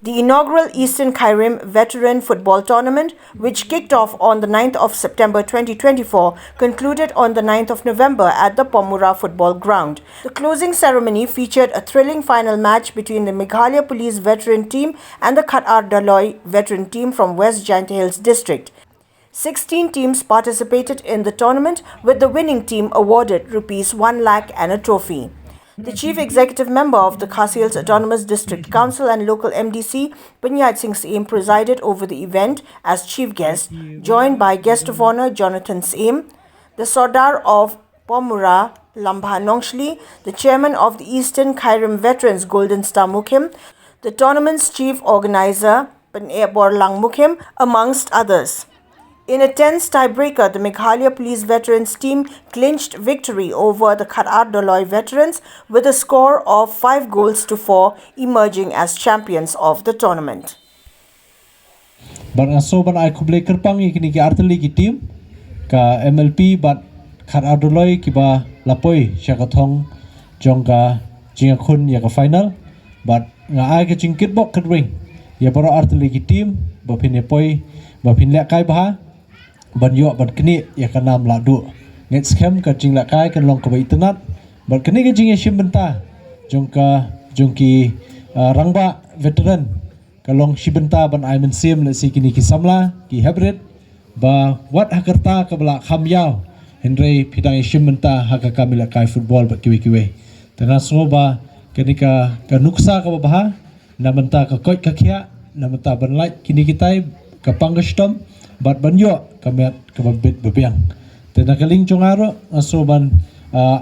The inaugural Eastern Khyrim Veteran Football Tournament, which kicked off on the 9th of September 2024, concluded on the 9th of November at the Pommura Football Ground. The closing ceremony featured a thrilling final match between the Meghalaya Police Veteran team and the Doloi Veteran team from West Jaintia Hills District. 16 teams participated in the tournament, with the winning team awarded ₹1 lakh and a trophy. The Chief Executive Member of the Khyrim Autonomous District Council and local MDC, Pommura Football presided over the event as chief guest, joined by guest of honor Jonathan Same, the Sardar of Pommura Nongshley, the chairman of the Eastern Khyrim Veterans Golden Star Mukim, the tournament's chief organizer Borlang Mukim, amongst others. In a tense tiebreaker, the Meghalaya Police Veterans team clinched victory over the Doloi Veterans with a score of 5 goals to 4, emerging as champions of the tournament. But aso ban ai kuble kerpang ikini ki arteli ki team ka MLP but Doloi ki ba lapoi syakathong jongka jingakun ya ka final but nga ai ka jingkit bok kedwing ya para arteli ki team ba phin poi ba phin lek kai ba ban yo ban kini ya kanam la du next cam ka jing la kai kan long ka bai tenat ban kini ka jing ya shim benta jongki rangba veteran ka long shibenta ban ai men sim la si kini ki samla ki hybrid ba wat hakarta ka bala kham yaw henry pidang ya shim benta haka kamila kai football ba kiwe tana so ba kini ka nuksa ka ba namenta ka koi ka khia namenta ban like kini kitai ka pangastom bat banyo kamet kababit babiang tena kaling chongaro asoban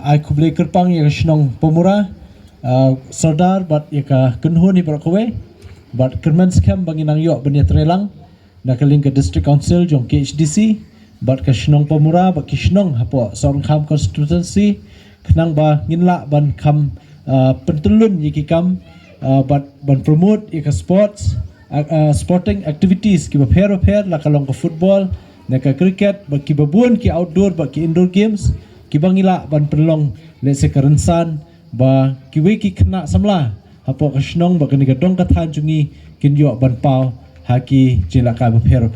ai kuble kerpang ya shnong Pommura sardar bat ya ka kunhuni berkowe bat kermans kam banginang yo benya trelang na kaling ka district council jong KHDC bat ka shnong Pommura bat kishnong hapo song kham constituency khnang ba nginla ban kham pentulun yiki kam bat ban promote ya ka sports sporting activities ki pair la kalong ka football na ka cricket ba ki babun ki outdoor ba ki indoor games ki bangila ban perlong le se karensan ba ki we ki khna samla hapo ka shnong ba ka ni ka dong ka than chungi kin yo ban pau haki jila ka ba pair